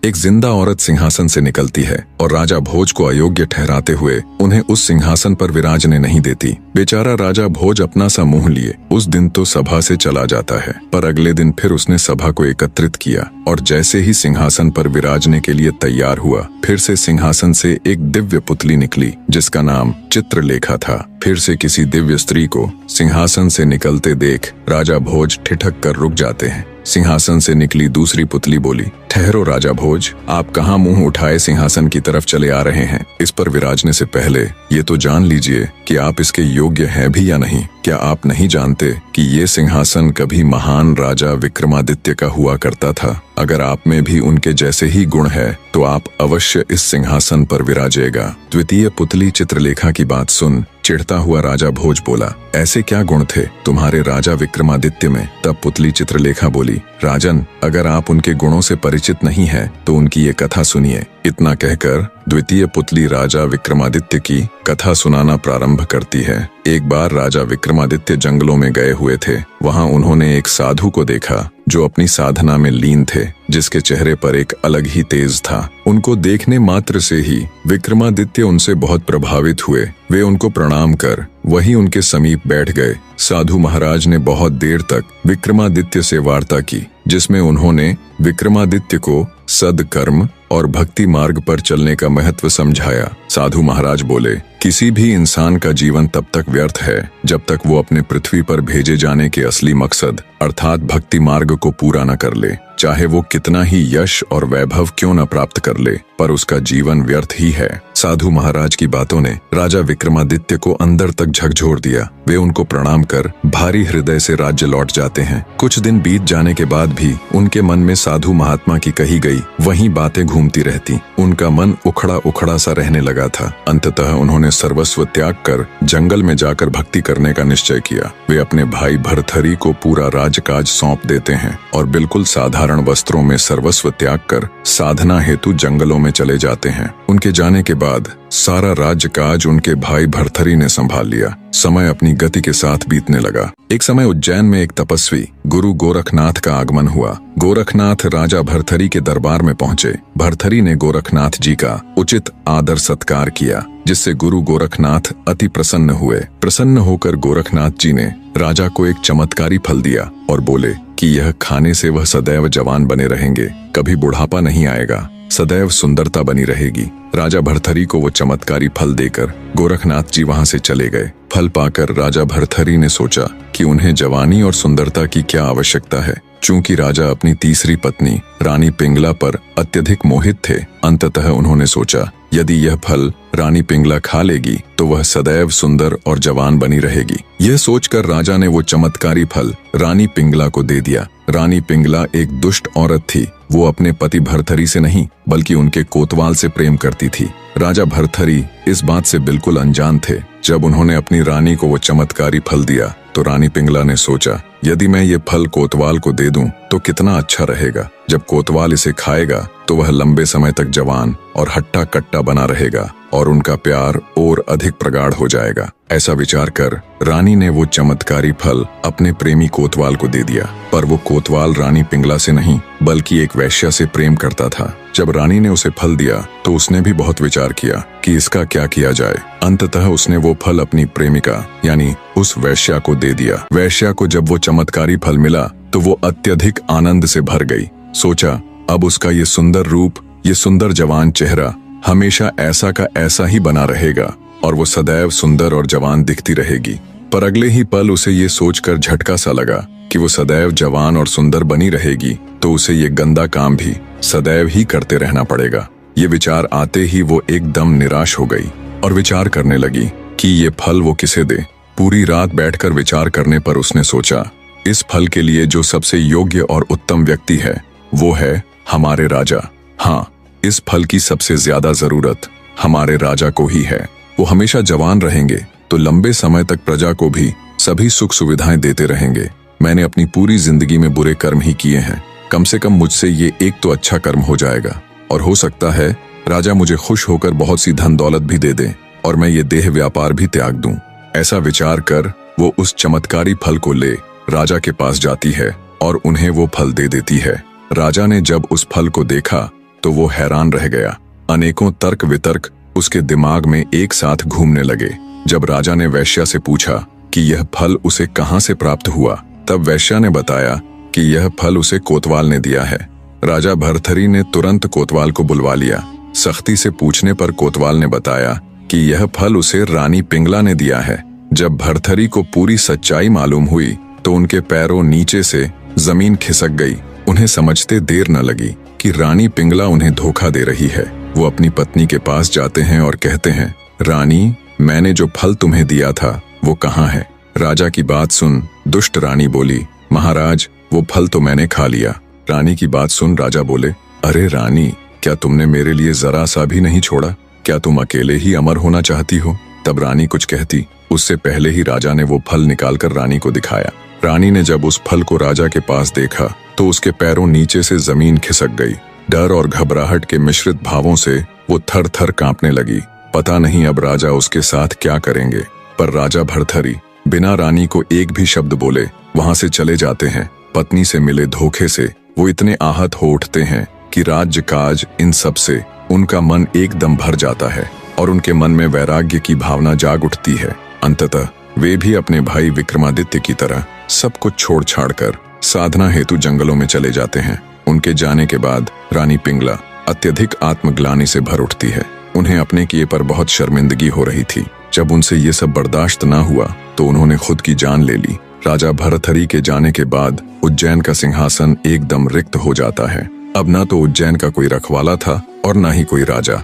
एक जिंदा औरत सिंहासन से निकलती है और राजा भोज को अयोग्य ठहराते हुए उन्हें उस सिंहासन पर विराजने नहीं देती। बेचारा राजा भोज अपना सा मुंह लिए उस दिन तो सभा से चला जाता है, पर अगले दिन फिर उसने सभा को एकत्रित किया और जैसे ही सिंहासन पर विराजने के लिए तैयार हुआ, फिर से सिंहासन से एक दिव्य पुतली निकली जिसका नाम चित्रलेखा था। फिर से किसी दिव्य स्त्री को सिंहासन से निकलते देख राजा भोज ठिठक कर रुक जाते हैं। सिंहासन से निकली दूसरी पुतली बोली, ठहरो राजा भोज, आप कहाँ मुंह उठाए सिंहासन की तरफ चले आ रहे हैं? इस पर विराजने से पहले ये तो जान लीजिए कि आप इसके योग्य हैं भी या नहीं। क्या आप नहीं जानते कि ये सिंहासन कभी महान राजा विक्रमादित्य का हुआ करता था? अगर आप में भी उनके जैसे ही गुण है तो आप अवश्य इस सिंहासन पर विराजेगा। द्वितीय पुतली चित्रलेखा की बात सुन चिढ़ता हुआ राजा भोज बोला, ऐसे क्या गुण थे तुम्हारे राजा विक्रमादित्य में? तब पुतली चित्रलेखा बोली, राजन, अगर आप उनके गुणों से परिचित नहीं है तो उनकी ये कथा सुनिए। इतना कहकर द्वितीय पुतली राजा विक्रमादित्य की कथा सुनाना प्रारंभ करती है। एक बार राजा विक्रमादित्य जंगलों में गए हुए थे। वहां उन्होंने एक साधु को देखा जो अपनी साधना में लीन थे, जिसके चेहरे पर एक अलग ही तेज था। उनको देखने मात्र से ही विक्रमादित्य उनसे बहुत प्रभावित हुए। वे उनको प्रणाम कर वहीं उनके समीप बैठ गए। साधु महाराज ने बहुत देर तक विक्रमादित्य से वार्ता की, जिसमें उन्होंने विक्रमादित्य को सद्कर्म और भक्ति मार्ग पर चलने का महत्व समझाया। साधु महाराज बोले, किसी भी इंसान का जीवन तब तक व्यर्थ है जब तक वो अपने पृथ्वी पर भेजे जाने के असली मकसद अर्थात भक्ति मार्ग को पूरा न कर ले। चाहे वो कितना ही यश और वैभव क्यों न प्राप्त कर ले, पर उसका जीवन व्यर्थ ही है। साधु महाराज की बातों ने राजा विक्रमादित्य को अंदर तक झकझोर दिया। वे उनको प्रणाम कर भारी हृदय से राज्य लौट जाते हैं। कुछ दिन बीत जाने के बाद भी उनके मन में साधु महात्मा की कही गई वही बातें घूमती रहती। उनका मन उखड़ा उखड़ा सा रहने लगा था। अंततः उन्होंने सर्वस्व त्याग कर जंगल में जाकर भक्ति करने का निश्चय किया। वे अपने भाई भर्तहरि को पूरा राजकाज सौंप देते हैं और बिल्कुल साधारण वस्त्रों में सर्वस्व त्याग कर साधना हेतु जंगलों में चले जाते हैं। उनके जाने के बाद सारा राजकाज उनके भाई भर्तहरि ने संभाल लिया। समय अपनी गति के साथ बीतने लगा। एक समय उज्जैन में एक तपस्वी गुरु गोरखनाथ का आगमन हुआ। गोरखनाथ राजा भर्तहरि के दरबार में पहुंचे। भर्तहरि ने गोरखनाथ जी का उचित आदर सत्कार किया, जिससे गुरु गोरखनाथ अति प्रसन्न हुए। प्रसन्न होकर गोरखनाथ जी ने राजा को एक चमत्कारी फल दिया और बोले कि यह खाने से वह सदैव जवान बने रहेंगे, कभी बुढ़ापा नहीं आएगा, सदैव सुंदरता बनी रहेगी। राजा भर्तहरि को वो चमत्कारी फल देकर गोरखनाथ जी वहां से चले गए। फल पाकर राजा भर्तहरि ने सोचा कि उन्हें जवानी और सुंदरता की क्या आवश्यकता है। चूंकि राजा अपनी तीसरी पत्नी रानी पिंगला पर अत्यधिक मोहित थे, अंततः उन्होंने सोचा यदि यह फल रानी पिंगला खा लेगी तो वह सदैव सुंदर और जवान बनी रहेगी। यह सोचकर राजा ने वो चमत्कारी फल रानी पिंगला को दे दिया। रानी पिंगला एक दुष्ट औरत थी। वो अपने पति भर्तहरि से नहीं बल्कि उनके कोतवाल से प्रेम करती थी। राजा भर्तहरि इस बात से बिल्कुल अनजान थे। जब उन्होंने अपनी रानी को वो चमत्कारी फल दिया तो रानी पिंगला ने सोचा यदि मैं ये फल कोतवाल को दे दूं तो कितना अच्छा रहेगा। जब कोतवाल इसे खाएगा तो वह लंबे समय तक जवान और हट्टा कट्टा बना रहेगा और उनका प्यार और अधिक प्रगाढ़ हो जाएगा। ऐसा विचार कर रानी ने वो चमत्कारी फल अपने प्रेमी कोतवाल को दे दिया। पर वो कोतवाल रानी पिंगला से नहीं बल्कि एक वैश्या से प्रेम करता था। जब रानी ने उसे फल दिया तो उसने भी बहुत विचार किया कि इसका क्या किया जाए। अंततः उसने वो फल अपनी प्रेमिका यानी उस वैश्या को दे दिया। वैश्या को जब वो चमत्कारी फल मिला तो वो अत्यधिक आनंद से भर गई। सोचा अब उसका ये सुंदर रूप, ये सुंदर जवान चेहरा हमेशा ऐसा का ऐसा ही बना रहेगा और वो सदैव सुंदर और जवान दिखती रहेगी। पर अगले ही पल उसे ये सोचकर झटका सा लगा कि वो सदैव जवान और सुंदर बनी रहेगी तो उसे ये गंदा काम भी सदैव ही करते रहना पड़ेगा। ये विचार आते ही वो एकदम निराश हो गई और विचार करने लगी कि ये फल वो किसे दे। पूरी रात बैठकर विचार करने पर उसने सोचा इस फल के लिए जो सबसे योग्य और उत्तम व्यक्ति है वो है हमारे राजा। हाँ, इस फल की सबसे ज्यादा जरूरत हमारे राजा को ही है। वो हमेशा जवान रहेंगे तो लंबे समय तक प्रजा को भी सभी सुख सुविधाएं देते रहेंगे। मैंने अपनी पूरी जिंदगी में बुरे कर्म ही किए हैं, कम से कम मुझसे ये एक तो अच्छा कर्म हो जाएगा और हो सकता है राजा मुझे खुश होकर बहुत सी धन दौलत भी दे दे और मैं ये देह व्यापार भी त्याग दूं। ऐसा विचार कर वो उस चमत्कारी फल को ले राजा के पास जाती है और उन्हें वो फल दे देती है। राजा ने जब उस फल को देखा तो वो हैरान रह गया। अनेकों तर्क वितर्क उसके दिमाग में एक साथ घूमने लगे। जब राजा ने वैश्या से पूछा कि यह फल उसे कहाँ से प्राप्त हुआ, तब वैश्या ने बताया कि यह फल उसे कोतवाल ने दिया है। राजा भर्तहरि ने तुरंत कोतवाल को बुलवा लिया। सख्ती से पूछने पर कोतवाल ने बताया कि यह फल उसे रानी पिंगला ने दिया है। जब भर्तहरि को पूरी सच्चाई मालूम हुई तो उनके पैरों नीचे से जमीन खिसक गई। उन्हें समझते देर न लगी कि रानी पिंगला उन्हें धोखा दे रही है। वो अपनी पत्नी के पास जाते हैं और कहते हैं, रानी, मैंने जो फल तुम्हें दिया था वो कहाँ है? राजा की बात सुन दुष्ट रानी बोली, महाराज, वो फल तो मैंने खा लिया। रानी की बात सुन राजा बोले, अरे रानी, क्या तुमने मेरे लिए जरा सा भी नहीं छोड़ा? क्या तुम अकेले ही अमर होना चाहती हो? तब रानी कुछ कहती, उससे पहले ही राजा ने वो फल निकालकर रानी को दिखाया। रानी ने जब उस फल को राजा के पास देखा तो उसके पैरों नीचे से जमीन खिसक गई। डर और घबराहट के मिश्रित भावों से वो थर थर कांपने लगी। पता नहीं अब राजा उसके साथ क्या करेंगे। पर राजा भर्तहरि बिना रानी को एक भी शब्द बोले वहां से चले जाते हैं। पत्नी से मिले धोखे से वो इतने आहत हो उठते हैं कि राज्य काज इन सब से उनका मन एकदम भर जाता है और उनके मन में वैराग्य की भावना जाग उठती है। अंततः वे भी अपने भाई विक्रमादित्य की तरह सब कुछ छोड़ छाड़ कर साधना हेतु जंगलों में चले जाते हैं। उनके जाने के बाद रानी पिंगला अत्यधिक आत्मग्लानि से भर उठती है। उन्हें अपने किए पर बहुत शर्मिंदगी हो रही थी। जब उनसे ये सब बर्दाश्त ना हुआ तो उन्होंने खुद की जान ले ली। राजा भर्तहरि के जाने के बाद उज्जैन का सिंहासन एकदम रिक्त हो जाता है। अब ना तो उज्जैन का कोई रखवाला था और ना ही कोई राजा।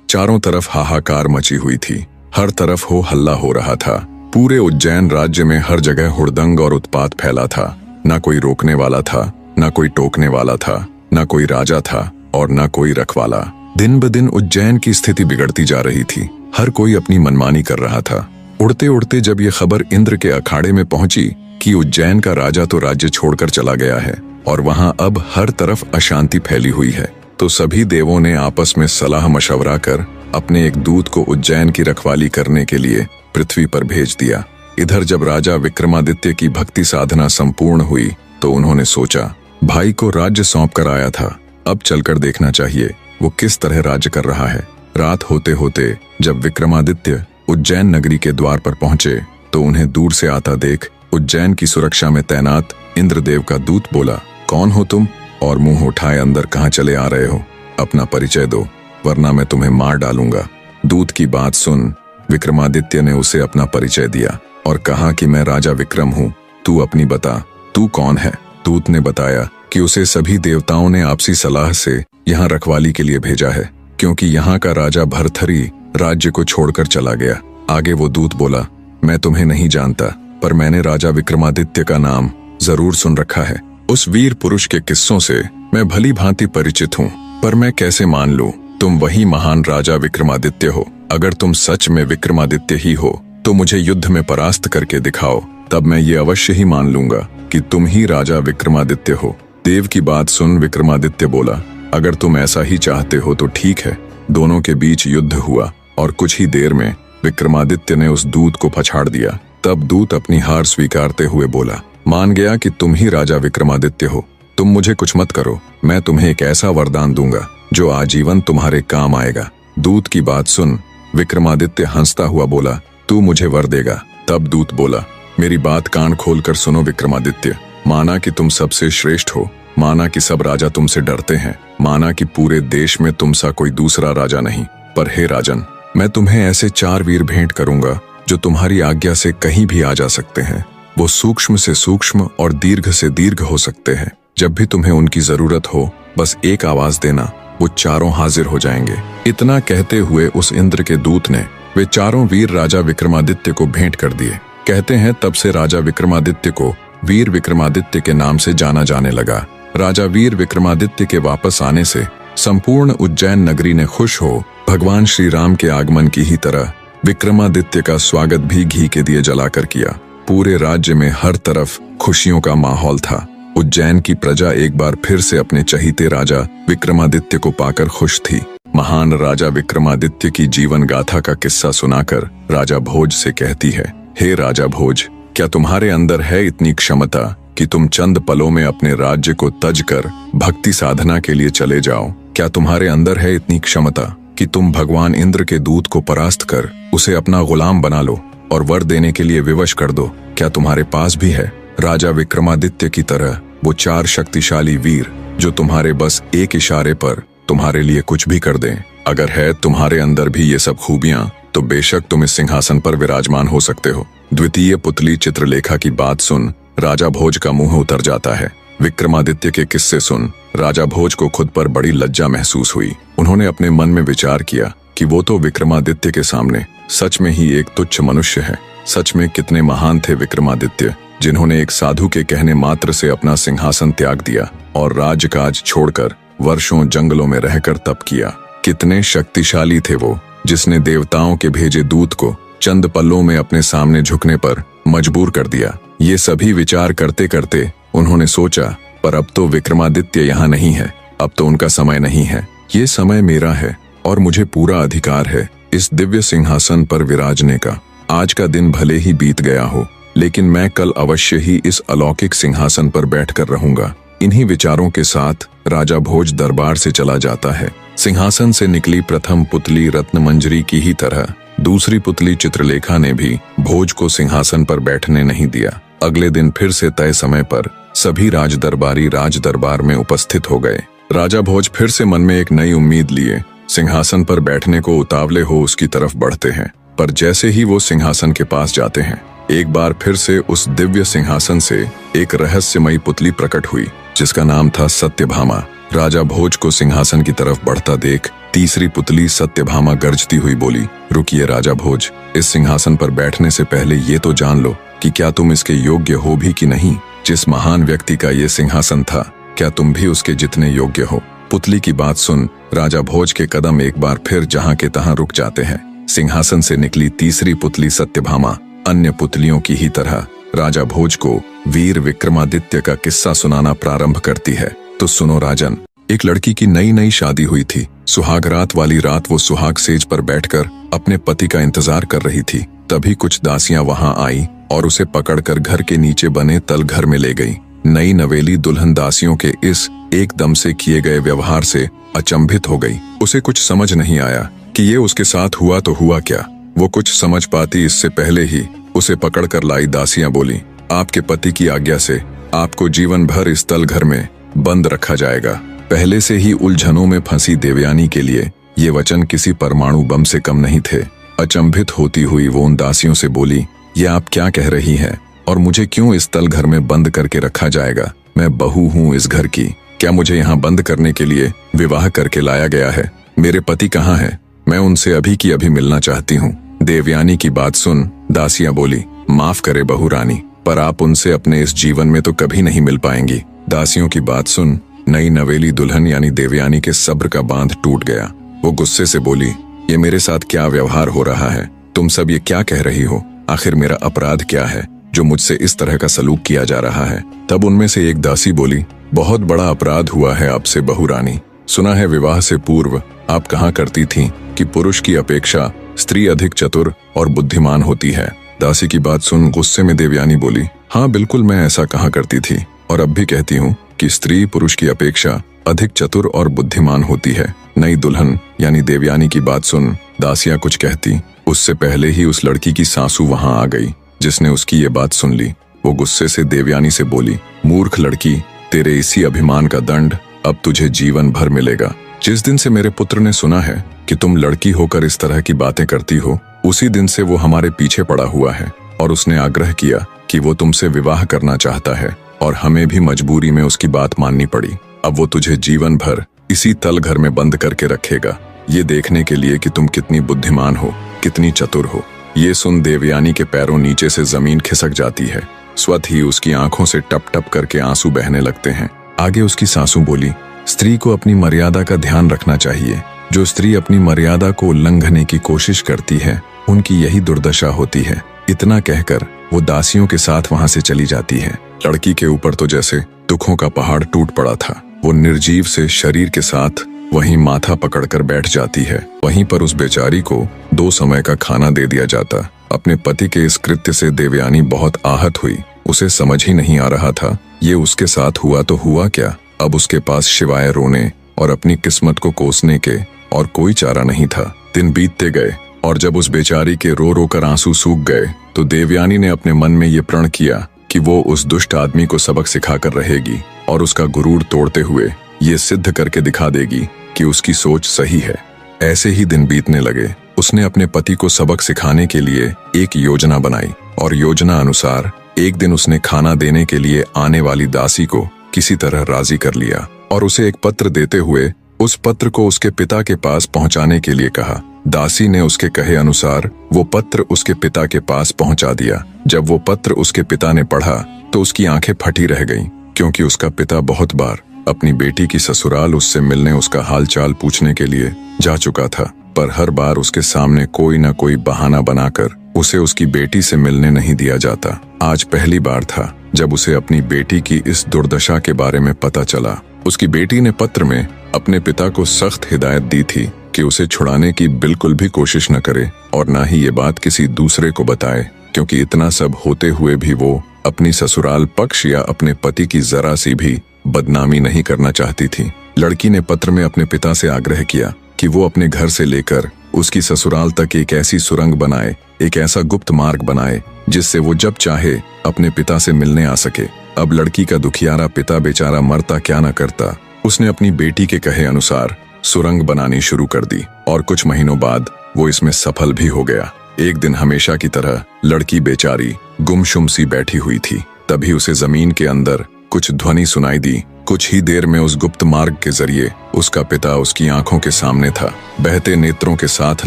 चारों तरफ हाहाकार मची हुई थी। हर तरफ हो हल्ला हो रहा था। पूरे उज्जैन राज्य में हर जगह हुड़दंग और उत्पात फैला था। ना कोई रोकने वाला था, ना कोई टोकने वाला था, ना कोई राजा था और ना कोई रखवाला। दिन ब दिन उज्जैन की स्थिति बिगड़ती जा रही थी। हर कोई अपनी मनमानी कर रहा था। उड़ते उड़ते जब ये खबर इंद्र के अखाड़े में पहुंची कि उज्जैन का राजा तो राज्य छोड़कर चला गया है और वहां अब हर तरफ अशांति फैली हुई है, तो सभी देवों ने आपस में सलाह मशवरा कर अपने एक दूत को उज्जैन की रखवाली करने के लिए पृथ्वी पर भेज दिया। इधर जब राजा विक्रमादित्य की भक्ति साधना संपूर्ण हुई तो उन्होंने सोचा, भाई को राज्य सौंप कर आया था, अब चलकर देखना चाहिए वो किस तरह राज्य कर रहा है। रात होते होते जब विक्रमादित्य उज्जैन नगरी के द्वार पर पहुंचे तो उन्हें दूर से आता देख उज्जैन की सुरक्षा में तैनात इंद्रदेव का दूत बोला, कौन हो तुम और मुंह उठाए अंदर कहाँ चले आ रहे हो? अपना परिचय दो वरना मैं तुम्हें मार डालूंगा। दूत की बात सुन विक्रमादित्य ने उसे अपना परिचय दिया और कहा कि मैं राजा विक्रम हूँ, तू अपनी बता, तू कौन है? दूत ने बताया कि उसे सभी देवताओं ने आपसी सलाह से यहाँ रखवाली के लिए भेजा है क्योंकि यहाँ का राजा भर्तहरि राज्य को छोड़कर चला गया। आगे वो दूत बोला, मैं तुम्हें नहीं जानता पर मैंने राजा विक्रमादित्य का नाम जरूर सुन रखा है। उस वीर पुरुष के किस्सों से मैं भली भांति परिचित हूँ, पर मैं कैसे मान लूं तुम वही महान राजा विक्रमादित्य हो? अगर तुम सच में विक्रमादित्य ही हो तो मुझे युद्ध में परास्त करके दिखाओ, तब मैं ये अवश्य ही मान लूंगा कि तुम ही राजा विक्रमादित्य हो। देव की बात सुन विक्रमादित्य बोला, अगर तुम ऐसा ही चाहते हो तो ठीक है। दोनों के बीच युद्ध हुआ और कुछ ही देर में विक्रमादित्य ने उस दूत को पछाड़ दिया। तब दूत अपनी हार स्वीकारते हुए बोला, मान गया कि तुम ही राजा विक्रमादित्य हो। तुम मुझे कुछ मत करो, मैं तुम्हें एक ऐसा वरदान दूंगा जो आजीवन तुम्हारे काम आएगा। दूत की बात सुन विक्रमादित्य हंसता हुआ बोला, तू मुझे वर देगा? तब दूत बोला, मेरी बात कान खोलकर सुनो विक्रमादित्य, माना कि तुम सबसे श्रेष्ठ हो, माना कि सब राजा तुमसे डरते हैं, माना कि पूरे देश में तुम सा कोई दूसरा राजा नहीं, पर हे राजन, मैं तुम्हें ऐसे 4 वीर भेंट करूंगा जो तुम्हारी आज्ञा से कहीं भी आ जा सकते हैं। वो सूक्ष्म से सूक्ष्म और दीर्घ से दीर्घ हो सकते हैं। जब भी तुम्हें उनकी जरूरत हो बस एक आवाज देना, वो चारों हाजिर हो जाएंगे। इतना कहते हुए उस इंद्र के दूत ने वे 4 वीर राजा विक्रमादित्य को भेंट कर दिए। कहते हैं तब से राजा विक्रमादित्य को वीर विक्रमादित्य के नाम से जाना जाने लगा। राजा वीर विक्रमादित्य के वापस आने से संपूर्ण उज्जैन नगरी ने खुश हो भगवान श्री राम के आगमन की ही तरह विक्रमादित्य का स्वागत भी घी के दिए जलाकर किया। पूरे राज्य में हर तरफ खुशियों का माहौल था। उज्जैन की प्रजा एक बार फिर से अपने चहीते राजा विक्रमादित्य को पाकर खुश थी। महान राजा विक्रमादित्य की जीवन गाथा का किस्सा सुनाकर राजा भोज से कहती है, हे राजा भोज, क्या तुम्हारे अंदर है इतनी क्षमता कि तुम चंद पलों में अपने राज्य को तज कर भक्ति साधना के लिए चले जाओ? क्या तुम्हारे अंदर है इतनी क्षमता कि तुम भगवान इंद्र के दूत को परास्त कर उसे अपना गुलाम बना लो और वर देने के लिए विवश कर दो? क्या तुम्हारे पास भी है राजा विक्रमादित्य की तरह वो 4 शक्तिशाली वीर जो तुम्हारे बस एक इशारे पर तुम्हारे लिए कुछ भी कर दें? अगर है तुम्हारे अंदर भी ये सब खूबियां तो बेशक तुम इस सिंहासन पर विराजमान हो सकते हो। द्वितीय पुतली चित्रलेखा की बात सुन राजा भोज का मुंह उतर जाता है। विक्रमादित्य के किस्से सुन राजा भोज को खुद पर बड़ी लज्जा महसूस हुई। उन्होंने अपने मन में विचार किया कि वो तो विक्रमादित्य के सामने सच में ही एक तुच्छ मनुष्य है। सच में कितने महान थे विक्रमादित्य, जिन्होंने एक साधु के कहने मात्र से अपना सिंहासन त्याग दिया और राजकाज छोड़कर वर्षों जंगलों में रहकर तप किया। कितने शक्तिशाली थे वो, जिसने देवताओं के भेजे दूत को चंद पलों में अपने सामने झुकने पर मजबूर कर दिया। ये सभी विचार करते करते उन्होंने सोचा, पर अब तो विक्रमादित्य यहाँ नहीं है, अब तो उनका समय नहीं है। ये समय मेरा है और मुझे पूरा अधिकार है इस दिव्य सिंहासन पर विराजने का। आज का दिन भले ही बीत गया हो, लेकिन मैं कल अवश्य ही इस अलौकिक सिंहासन पर बैठकर रहूंगा। इन्हीं विचारों के साथ राजा भोज दरबार से चला जाता है। सिंहासन से निकली प्रथम पुतली रत्नमंजरी की ही तरह दूसरी पुतली चित्रलेखा ने भी भोज को सिंहासन पर बैठने नहीं दिया। अगले दिन फिर से तय समय पर सभी राजदरबारी राज दरबार में उपस्थित हो गए। राजा भोज फिर से मन में एक नई उम्मीद लिए सिंहासन पर बैठने को उतावले हो उसकी तरफ बढ़ते हैं। पर जैसे ही वो सिंहासन के पास जाते हैं, एक बार फिर से उस दिव्य सिंहासन से एक रहस्यमयी पुतली प्रकट हुई, जिसका नाम था सत्यभामा। राजा भोज को सिंहासन की तरफ बढ़ता देख तीसरी पुतली सत्यभामा गरजती हुई बोली, रुकिए राजा भोज, इस सिंहासन पर बैठने से पहले ये तो जान लो कि क्या तुम इसके योग्य हो भी कि नहीं। जिस महान व्यक्ति का ये सिंहासन था, क्या तुम भी उसके जितने योग्य हो? पुतली की बात सुन राजा भोज के कदम एक बार फिर जहां के तहां रुक जाते हैं। सिंहासन से निकली तीसरी पुतली सत्यभामा अन्य पुतलियों की ही तरह राजा भोज को वीर विक्रमादित्य का किस्सा सुनाना प्रारंभ करती है। तो सुनो राजन, एक लड़की की नई नई शादी हुई थी। सुहाग रात वाली रात वो सुहाग सेज पर बैठकर अपने पति का इंतजार कर रही थी। तभी कुछ दासियां वहां आई और उसे पकड़कर घर के नीचे बने तल घर में ले गई। नई नवेली दुल्हन दासियों के इस एकदम से किए गए व्यवहार से अचंभित हो गई। उसे कुछ समझ नहीं आया कि ये उसके साथ हुआ तो हुआ क्या। वो कुछ समझ पाती इससे पहले ही उसे पकड़कर लाई दासियां बोली, आपके पति की आज्ञा से आपको जीवन भर इस तल घर में बंद रखा जाएगा। पहले से ही उलझनों में फंसी देवयानी के लिए ये वचन किसी परमाणु बम से कम नहीं थे। अचंभित होती हुई वो उन दासियों से बोली, ये आप क्या कह रही हैं और मुझे क्यों इस तल घर में बंद करके रखा जाएगा? मैं बहू हूँ इस घर की, क्या मुझे यहाँ बंद करने के लिए विवाह करके लाया गया है? मेरे पति कहाँ है? मैं उनसे अभी की अभी मिलना चाहती हूँ। देवयानी की बात सुन दासियां बोली, माफ करे बहू रानी, पर आप उनसे अपने इस जीवन में तो कभी नहीं मिल पाएंगी। दासियों की बात सुन नई नवेली दुल्हन यानी देवयानी के सब्र का बांध टूट गया। वो गुस्से से बोली, ये मेरे साथ क्या व्यवहार हो रहा है? तुम सब ये क्या कह रही हो? आखिर मेरा अपराध क्या है जो मुझसे इस तरह का सलूक किया जा रहा है? तब उनमें से एक दासी बोली, बहुत बड़ा अपराध हुआ है आपसे बहू रानी। सुना है विवाह से पूर्व आप कहा करती थीं कि पुरुष की अपेक्षा स्त्री अधिक चतुर और बुद्धिमान होती है। दासी की बात सुन गुस्से में देवयानी बोली, हाँ बिल्कुल मैं ऐसा कहा करती थी और अब भी कहती हूँ कि स्त्री पुरुष की अपेक्षा अधिक चतुर और बुद्धिमान होती है। नई दुल्हन यानी देवयानी की बात सुन दासियां कुछ कहती, उससे पहले ही उस लड़की की सासू वहां आ गई जिसने उसकी ये बात सुन ली। वो गुस्से से देवयानी से बोली, मूर्ख लड़की, तेरे इसी अभिमान का दंड अब तुझे जीवन भर मिलेगा। जिस दिन से मेरे पुत्र ने सुना है कि तुम लड़की होकर इस तरह की बातें करती हो, उसी दिन से वो हमारे पीछे पड़ा हुआ है और उसने आग्रह किया कि वो तुमसे विवाह करना चाहता है और हमें भी मजबूरी में उसकी बात माननी पड़ी। अब वो तुझे जीवन भर इसी तल घर में बंद करके रखेगा, ये देखने के लिए कि तुम कितनी बुद्धिमान हो, कितनी चतुर हो। ये सुन देवयानी के पैरों नीचे से जमीन खिसक जाती है। स्वतः ही उसकी आंखों से टप टप करके आंसू बहने लगते हैं। आगे उसकी सासू बोली, स्त्री को अपनी मर्यादा का ध्यान रखना चाहिए। जो स्त्री अपनी मर्यादा को उल्लंघने की कोशिश करती है, उनकी यही दुर्दशा होती है। इतना कहकर वो दासियों के साथ वहां से चली जाती है। लड़की के ऊपर तो जैसे दुखों का पहाड़ टूट पड़ा था। वो निर्जीव से शरीर के साथ वहीं माथा पकड़कर बैठ जाती है। वहीं पर उस बेचारी को 2 समय का खाना दे दिया जाता। अपने पति के इस कृत्य से देवयानी बहुत आहत हुई। उसे समझ ही नहीं आ रहा था ये उसके साथ हुआ तो हुआ क्या। अब उसके पास सिवाय रोने और अपनी किस्मत को कोसने के और कोई चारा नहीं था। दिन बीतते गए और जब उस बेचारी के रो रो कर आंसू सूख गए तो देवयानी ने अपने मन में ये प्रण किया कि वो उस दुष्ट आदमी को सबक सिखाकर रहेगी और उसका गुरूर तोड़ते हुए ये सिद्ध करके दिखा देगी कि उसकी सोच सही है। ऐसे ही दिन बीतने लगे। उसने अपने पति को सबक सिखाने के लिए एक योजना बनाई और योजना अनुसार एक दिन उसने खाना देने के लिए आने वाली दासी को किसी तरह राजी कर लिया और उसे एक पत्र देते हुए उस पत्र को उसके पिता के पास पहुंचाने के लिए कहा। दासी ने उसके कहे अनुसार वो पत्र उसके पिता के पास पहुंचा दिया। जब वो पत्र उसके पिता ने पढ़ा तो उसकी आंखें फटी रह गईं, क्योंकि उसका पिता बहुत बार अपनी बेटी की ससुराल उससे मिलने उसका हालचाल पूछने के लिए जा चुका था, पर हर बार उसके सामने कोई न कोई बहाना बनाकर उसे उसकी बेटी से मिलने नहीं दिया जाता। आज पहली बार था जब उसे अपनी बेटी की इस दुर्दशा के बारे में पता चला। उसकी बेटी ने पत्र में अपने पिता को सख्त हिदायत दी थी कि उसे छुड़ाने की बिल्कुल भी कोशिश न करे और न ही ये बात किसी दूसरे को बताए, क्योंकि इतना सब होते हुए भी वो अपनी ससुराल पक्ष या अपने पति की जरा सी भी बदनामी नहीं करना चाहती थी। लड़की ने पत्र में अपने पिता से आग्रह किया कि वो अपने घर से लेकर उसकी ससुराल तक एक ऐसी सुरंग बनाए, एक ऐसा गुप्त मार्ग बनाए जिससे वो जब चाहे अपने पिता से मिलने आ सके। अब लड़की का दुखियारा पिता बेचारा मरता क्या न करता। उसने अपनी बेटी के कहे अनुसार सुरंग बनानी शुरू कर दी और कुछ महीनों बाद वो इसमें सफल भी हो गया। एक दिन हमेशा की तरह लड़की बेचारी गुमसुम सी बैठी हुई थी। तभी उसे जमीन के अंदर कुछ ध्वनि सुनाई दी। कुछ ही देर में उस गुप्त मार्ग के जरिए उसका पिता उसकी आंखों के सामने था। बहते नेत्रों के साथ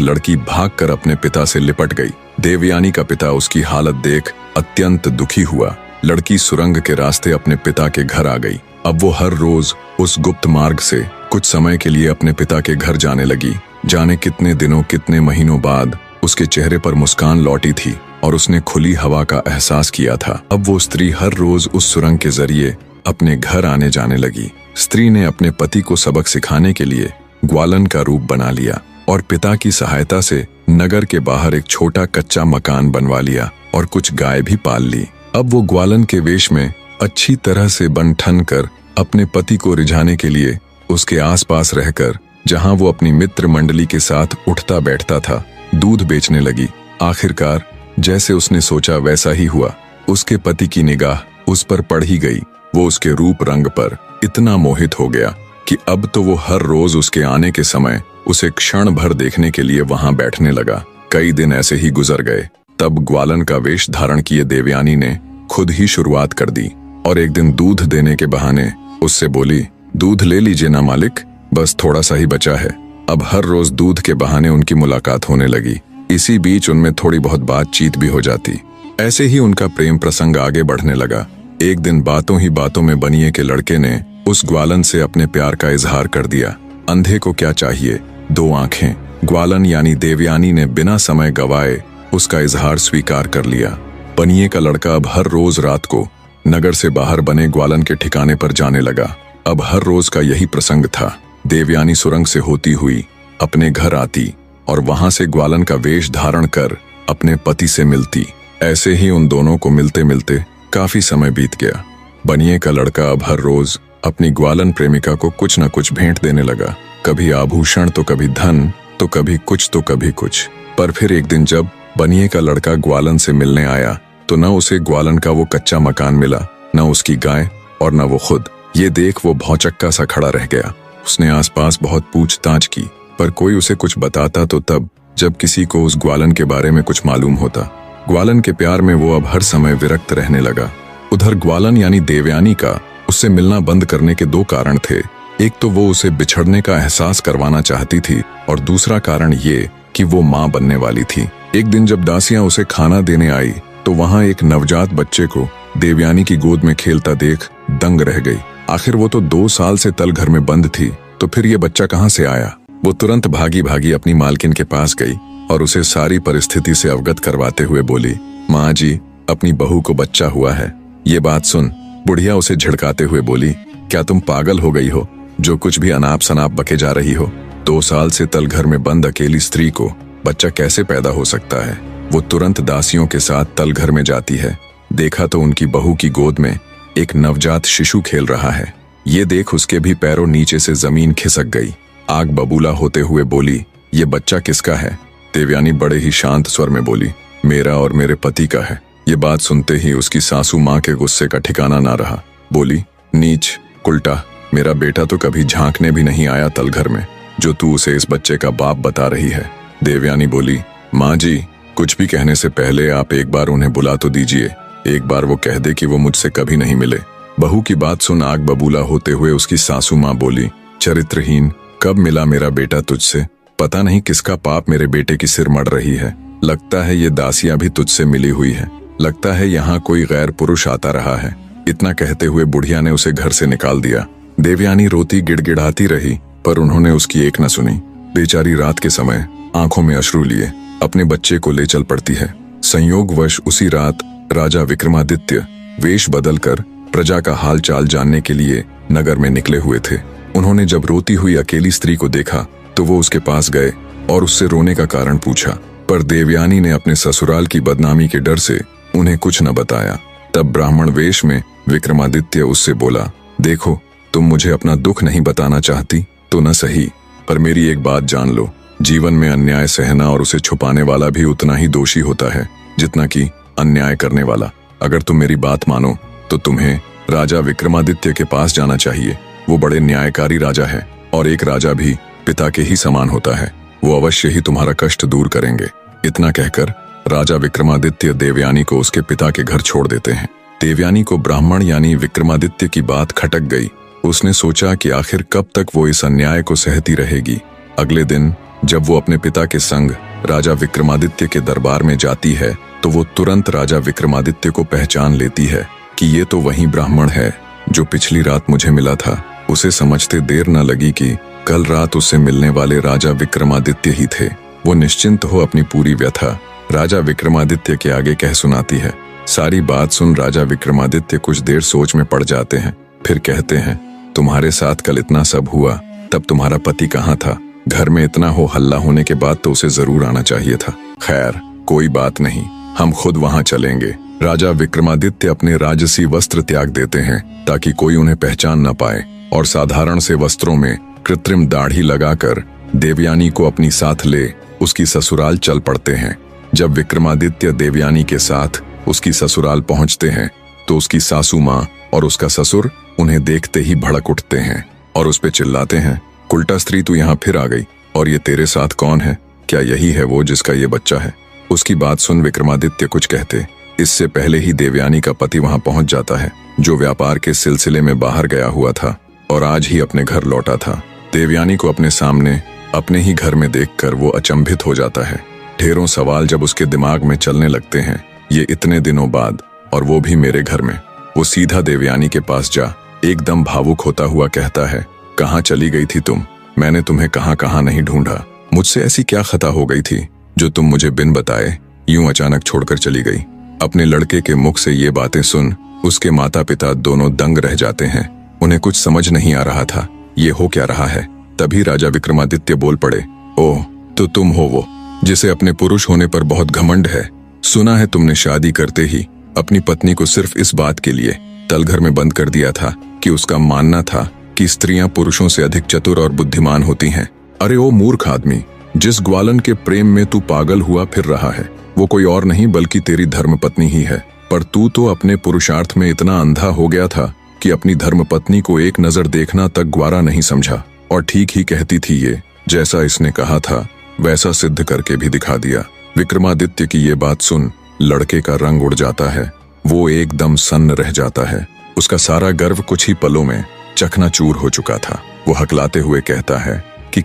लड़की भागकर अपने पिता से लिपट गई। देवयानी का पिता उसकी हालत देख अत्यंत दुखी हुआ। लड़की सुरंग के रास्ते अपने पिता के घर आ गई। अब वो हर रोज उस गुप्त मार्ग से कुछ समय के लिए अपने पिता के घर जाने लगी। जाने कितने दिनों कितने महीनों बाद उसके चेहरे पर मुस्कान लौटी थी और उसने खुली हवा का एहसास किया था। अब वो स्त्री हर रोज उस सुरंग के जरिए अपने घर आने जाने लगी। स्त्री ने अपने पति को सबक सिखाने के लिए ग्वालन का रूप बना लिया और पिता की सहायता से नगर के बाहर एक छोटा कच्चा मकान बनवा लिया और कुछ गाय भी पाल ली। अब वो ग्वालन के वेश में अच्छी तरह से बन ठन कर अपने पति को रिझाने के लिए उसके आसपास रहकर, जहां वो अपनी मित्र मंडली के साथ उठता बैठता था, दूध बेचने लगी। आखिरकार जैसे उसने सोचा वैसा ही हुआ। उसके पति की निगाह उस पर पड़ ही गई। वो उसके रूप रंग पर इतना मोहित हो गया कि अब तो वो हर रोज उसके आने के समय उसे क्षण भर देखने के लिए वहां बैठने लगा। कई दिन ऐसे ही गुजर गए। तब ग्वालन का वेश धारण किए देवयानी ने खुद ही शुरुआत कर दी और एक दिन दूध देने के बहाने उससे बोली, दूध ले लीजिए ना मालिक, बस थोड़ा सा ही बचा है। अब हर रोज दूध के बहाने उनकी मुलाकात होने लगी। इसी बीच उनमें थोड़ी बहुत बातचीत भी हो जाती। ऐसे ही उनका प्रेम प्रसंग आगे बढ़ने लगा। एक दिन बातों ही बातों में बनिए के लड़के ने उस ग्वालन से अपने प्यार का इजहार कर दिया। अंधे को क्या चाहिए, दो आंखें। ग्वालन यानी देवयानी ने बिना समय गवाए उसका इजहार स्वीकार कर लिया। बनिए का लड़का अब हर रोज रात को नगर से बाहर बने ग्वालन के ठिकाने पर जाने लगा। अब हर रोज का यही प्रसंग था। देवयानी सुरंग से होती हुई अपने घर आती और वहां से ग्वालन का वेश धारण कर अपने पति से मिलती। ऐसे ही उन दोनों को मिलते मिलते काफी समय बीत गया। बनिए का लड़का अब हर रोज अपनी ग्वालन प्रेमिका को कुछ न कुछ भेंट देने लगा। कभी आभूषण तो कभी धन, तो कभी कुछ तो कभी कुछ। पर फिर एक दिन जब बनिए का लड़का ग्वालन से मिलने आया तो न उसे ग्वालन का वो कच्चा मकान मिला, न उसकी गाय और न वो खुद। ये देख वो भौचक्का सा खड़ा रह गया। उसने आसपास बहुत पूछताछ की, पर कोई उसे कुछ बताता तो तब जब किसी को उस ग्वालन के बारे में कुछ मालूम होता। ग्वालन के प्यार में वो अब हर समय विरक्त रहने लगा। उधर ग्वालन यानी देवयानी का उससे मिलना बंद करने के दो कारण थे। एक तो वो उसे बिछड़ने का एहसास करवाना चाहती थी और दूसरा कारण ये कि वो माँ बनने वाली थी। एक दिन जब दासियां उसे खाना देने आई तो वहां एक नवजात बच्चे को देवयानी की गोद में खेलता देख दंग रह गई। आखिर वो तो 2 साल से तल घर में बंद थी, तो फिर ये बच्चा कहाँ से आया। वो तुरंत भागी भागी अपनी मालकिन के पास गई और उसे सारी परिस्थिति से अवगत करवाते हुए बोली, माँ जी, अपनी बहू को बच्चा हुआ है। ये बात सुन बुढ़िया उसे झिड़काते हुए बोली, क्या तुम पागल हो गई हो, जो कुछ भी अनाप शनाप बके जा रही हो। 2 साल से तल घर में बंद अकेली स्त्री को बच्चा कैसे पैदा हो सकता है। वो तुरंत दासियों के साथ तल घर में जाती है। देखा तो उनकी बहू की गोद में एक नवजात शिशु खेल रहा है। ये देख उसके भी पैरों नीचे से जमीन खिसक गई। आग बबूला होते हुए बोली, ये बच्चा किसका है? देवयानी बड़े ही शांत स्वर में बोली, मेरा और मेरे पति का है। ये बात सुनते ही उसकी सासू माँ के गुस्से का ठिकाना ना रहा। बोली, नीच, उल्टा, मेरा बेटा तो कभी झांकने भी नहीं आया तलघर में, जो तू उसे इस बच्चे का बाप बता रही है। देवयानी बोली, माँ जी, कुछ भी कहने से पहले आप एक बार उन्हें बुला तो दीजिए। एक बार वो कह दे कि वो मुझसे कभी नहीं मिले। बहू की बात सुन आग बबूला होते हुए उसकी सासू माँ बोली, चरित्रहीन, कब मिला मेरा बेटा तुझसे? पता नहीं किसका पाप मेरे बेटे की सिर मड़ रही है। लगता है ये दासियां भी तुझसे मिली हुई है। लगता है यहाँ कोई गैर पुरुष आता रहा है। इतना कहते हुए बुढ़िया ने उसे घर से निकाल दिया। देवयानी रोती गिड़गिड़ाती रही, पर उन्होंने उसकी एक न सुनी। बेचारी रात के समय आंखों में अश्रु लिए अपने बच्चे को ले चल पड़ती है। संयोगवश उसी रात राजा विक्रमादित्य वेश बदलकर प्रजा का हाल चाल जानने के लिए नगर में निकले हुए थे। उन्होंने जब रोती हुई अकेली स्त्री को देखा तो वो उसके पास गए और उससे रोने का कारण पूछा, पर देवयानी ने अपने ससुराल की बदनामी के डर से उन्हें कुछ न बताया। तब ब्राह्मण वेश में विक्रमादित्य उससे बोला, देखो, तुम मुझे अपना दुख नहीं बताना चाहती तो न सही, पर मेरी एक बात जान लो, जीवन में अन्याय सहना और उसे छुपाने वाला भी उतना ही दोषी होता है जितना कि अन्याय करने वाला। अगर तुम मेरी बात मानो तो तुम्हें राजा विक्रमादित्य के पास जाना चाहिए। वो बड़े न्यायकारी राजा है और एक राजा भी पिता के ही समान होता है। वो अवश्य ही तुम्हारा कष्ट दूर करेंगे। इतना कहकर राजा विक्रमादित्य देवयानी को उसके पिता के घर छोड़ देते हैं। देवयानी को ब्राह्मण यानी विक्रमादित्य की बात खटक गई। उसने सोचा कि आखिर कब तक वो इस अन्याय को सहती रहेगी। अगले दिन जब वो अपने पिता के संग राजा विक्रमादित्य के दरबार में जाती है तो वो तुरंत राजा विक्रमादित्य को पहचान लेती है कि ये तो वही ब्राह्मण है जो पिछली रात मुझे मिला था। उसे समझते देर न लगी कि कल रात उससे मिलने वाले राजा विक्रमादित्य ही थे। वो निश्चिंत हो अपनी पूरी व्यथा राजा विक्रमादित्य के आगे कह सुनाती है। सारी बात सुन राजा विक्रमादित्य कुछ देर सोच में पड़ जाते हैं, फिर कहते हैं, तुम्हारे साथ कल इतना सब हुआ, तब तुम्हारा पति कहाँ था? घर में इतना हो हल्ला होने के बाद तो उसे जरूर आना चाहिए था। खैर, कोई बात नहीं, हम खुद वहां चलेंगे। राजा विक्रमादित्य अपने राजसी वस्त्र त्याग देते हैं ताकि कोई उन्हें पहचान न पाए और साधारण से वस्त्रों में कृत्रिम दाढ़ी लगाकर देवयानी को अपनी साथ ले उसकी ससुराल चल पड़ते हैं। जब विक्रमादित्य देवयानी के साथ उसकी ससुराल पहुंचते हैं तो उसकी सासू माँ और उसका ससुर उन्हें देखते ही भड़क उठते हैं और उस पे चिल्लाते हैं, उल्टा स्त्री तू यहाँ फिर आ गई, और ये तेरे साथ कौन है? क्या यही है वो जिसका ये बच्चा है? उसकी बात सुन विक्रमादित्य कुछ कहते इससे पहले ही देवयानी का पति वहां पहुंच जाता है, जो व्यापार के सिलसिले में बाहर गया हुआ था और आज ही अपने घर लौटा था। देवयानी को अपने सामने अपने ही घर में देखकर वो अचंभित हो जाता है। ढेरों सवाल जब उसके दिमाग में चलने लगते हैं, ये इतने दिनों बाद और वो भी मेरे घर में। वो सीधा देवयानी के पास जा एकदम भावुक होता हुआ कहता है, कहाँ चली गई थी तुम? मैंने तुम्हें कहाँ कहाँ नहीं ढूंढा। मुझसे ऐसी क्या खता हो गई थी जो तुम मुझे बिन बताए यूं अचानक छोड़कर चली गई? अपने लड़के के मुख से ये बातें सुन उसके माता पिता दोनों दंग रह जाते हैं। उन्हें कुछ समझ नहीं आ रहा था ये हो क्या रहा है। तभी राजा विक्रमादित्य बोल पड़े, ओह, तो तुम हो वो जिसे अपने पुरुष होने पर बहुत घमंड है। सुना है तुमने शादी करते ही अपनी पत्नी को सिर्फ इस बात के लिए तलघर में बंद कर दिया था कि उसका मानना था कि स्त्रियां पुरुषों से अधिक चतुर और बुद्धिमान होती हैं। अरे ओ मूर्ख आदमी, जिस ग्वालन के प्रेम में तू पागल हुआ फिर रहा है वो कोई और नहीं बल्कि तेरी धर्मपत्नी ही है। पर तू तो अपने पुरुषार्थ में इतना अंधा हो गया था कि अपनी धर्मपत्नी को एक नजर देखना तक ग्वारा नहीं समझा। और ठीक ही कहती थी ये, जैसा इसने कहा था वैसा सिद्ध करके भी दिखा दिया। विक्रमादित्य की ये बात सुन लड़के का रंग उड़ जाता है। वो एकदम सन्न रह जाता है। उसका सारा गर्व कुछ ही पलों में चकनाचूर हो चुका था। वो हकलाते हुए कहता है कि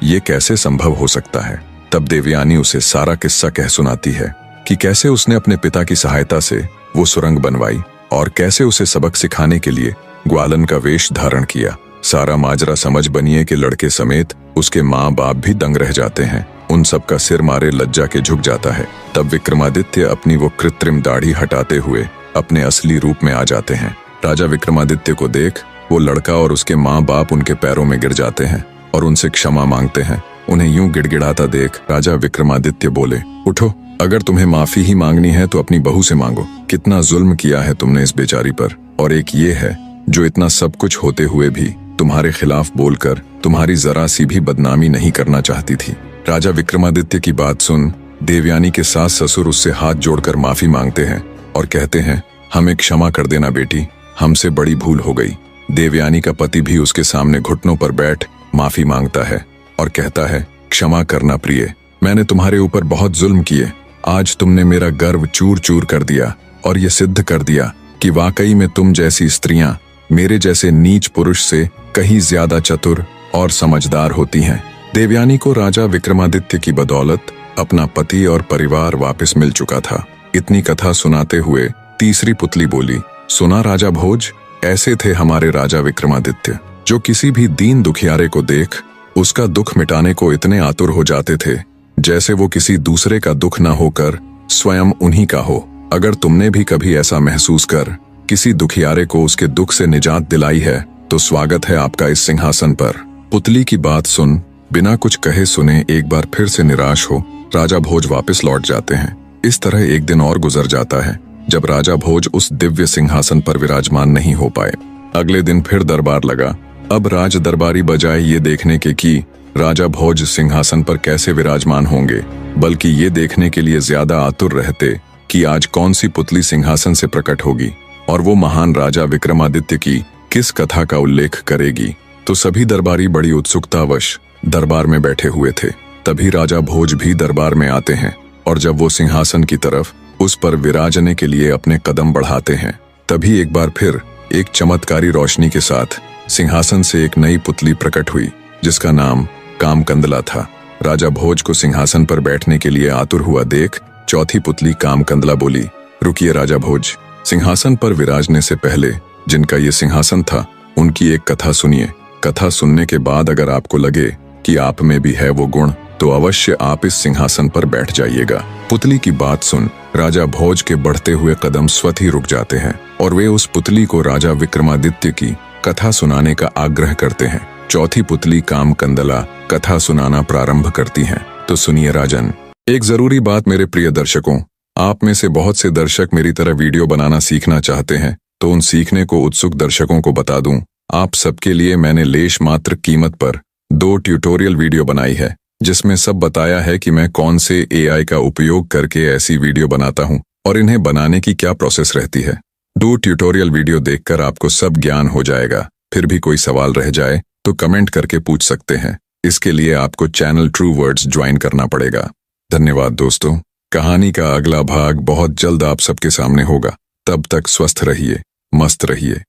ये कैसे संभव हो सकता है। तब देवयानी उसे सारा किस्सा कह सुनाती है कि कैसे उसने अपने पिता की सहायता से वो सुरंग बनवाई और कैसे उसे सबक सिखाने के लिए ग्वालन का वेश धारण किया। सारा माजरा समझ बनिए कि लड़के समेत उसके माँ बाप भी दंग रह जाते हैं। उन सब का सिर मारे लज्जा के झुक जाता है। तब विक्रमादित्य अपनी वो कृत्रिम दाढ़ी हटाते हुए अपने असली रूप में आ जाते हैं। राजा विक्रमादित्य को देख वो लड़का और उसके माँ बाप उनके पैरों में गिर जाते हैं और उनसे क्षमा मांगते हैं। उन्हें यूं गिड़गिड़ाता देख राजा विक्रमादित्य बोले, उठो, अगर तुम्हें माफी ही मांगनी है तो अपनी बहू से मांगो। कितना जुल्म किया है तुमने इस बेचारी पर। और एक ये है जो इतना सब कुछ होते हुए भी तुम्हारे खिलाफ बोलकर तुम्हारी जरा सी भी बदनामी नहीं करना चाहती थी। राजा विक्रमादित्य की बात सुन देवयानी के सास ससुर उससे हाथ जोड़कर माफी मांगते हैं और कहते हैं, हमें क्षमा कर देना बेटी, हमसे बड़ी भूल हो गई। देवयानी का पति भी उसके सामने घुटनों पर बैठ माफी मांगता है और कहता है, क्षमा करना प्रिय, मैंने तुम्हारे ऊपर बहुत जुल्म किए। आज तुमने मेरा गर्व चूर चूर कर दिया और ये सिद्ध कर दिया कि वाकई में तुम जैसी स्त्रियां मेरे जैसे नीच पुरुष से कहीं ज्यादा चतुर और समझदार होती हैं। देवयानी को राजा विक्रमादित्य की बदौलत अपना पति और परिवार वापस मिल चुका था। इतनी कथा सुनाते हुए तीसरी पुतली बोली, सुना राजा भोज, ऐसे थे हमारे राजा विक्रमादित्य, जो किसी भी दीन दुखियारे को देख उसका दुख मिटाने को इतने आतुर हो जाते थे जैसे वो किसी दूसरे का दुख न होकर स्वयं उन्हीं का हो। अगर तुमने भी कभी ऐसा महसूस कर किसी दुखियारे को उसके दुख से निजात दिलाई है तो स्वागत है आपका इस सिंहासन पर। पुतली की बात सुन बिना कुछ कहे सुने एक बार फिर से निराश हो राजा भोज वापस लौट जाते हैं। इस तरह एक दिन और गुजर जाता है जब राजा भोज उस दिव्य सिंहासन पर विराजमान नहीं हो पाए। अगले दिन फिर दरबार लगा। अब राज दरबारी बजाय ये देखने के कि राजा भोज सिंहासन पर कैसे विराजमान होंगे, बल्कि ये देखने के लिए ज्यादा आतुर रहते कि आज कौन सी पुतली सिंहासन से प्रकट होगी और वो महान राजा विक्रमादित्य की किस कथा का उल्लेख करेगी। तो सभी दरबारी बड़ी उत्सुकतावश दरबार में बैठे हुए थे। तभी राजा भोज भी दरबार में आते हैं और जब वो सिंहासन की तरफ उस पर विराजने के लिए अपने कदम बढ़ाते हैं, तभी एक बार फिर एक चमत्कारी रोशनी के साथ सिंहासन से एक नई पुतली प्रकट हुई जिसका नाम कामकंदला था। राजा भोज को सिंहासन पर बैठने के लिए आतुर हुआ देख चौथी पुतली कामकंदला बोली, रुकिए राजा भोज, सिंहासन पर विराजने से पहले जिनका ये सिंहासन था उनकी एक कथा सुनिए। कथा सुनने के बाद अगर आपको लगे कि आप में भी है वो गुण तो अवश्य आप इस सिंहासन पर बैठ जाइएगा। पुतली की बात सुन राजा भोज के बढ़ते हुए कदम स्वतः ही रुक जाते हैं और वे उस पुतली को राजा विक्रमादित्य की कथा सुनाने का आग्रह करते हैं। चौथी पुतली कामकंदला कथा सुनाना प्रारंभ करती हैं। तो सुनिए राजन, एक जरूरी बात मेरे प्रिय दर्शकों, आप में से बहुत से दर्शक मेरी तरह वीडियो बनाना सीखना चाहते हैं, तो उन सीखने को उत्सुक दर्शकों को बता दूं, आप सबके लिए मैंने लेश मात्र कीमत पर 2 ट्यूटोरियल वीडियो बनाई है जिसमें सब बताया है कि मैं कौन से AI का उपयोग करके ऐसी वीडियो बनाता हूं और इन्हें बनाने की क्या प्रोसेस रहती है। 2 ट्यूटोरियल वीडियो देखकर आपको सब ज्ञान हो जाएगा। फिर भी कोई सवाल रह जाए तो कमेंट करके पूछ सकते हैं। इसके लिए आपको चैनल ट्रू वर्ड्स ज्वाइन करना पड़ेगा। धन्यवाद दोस्तों। कहानी का अगला भाग बहुत जल्द आप सबके सामने होगा। तब तक स्वस्थ रहिए, मस्त रहिए।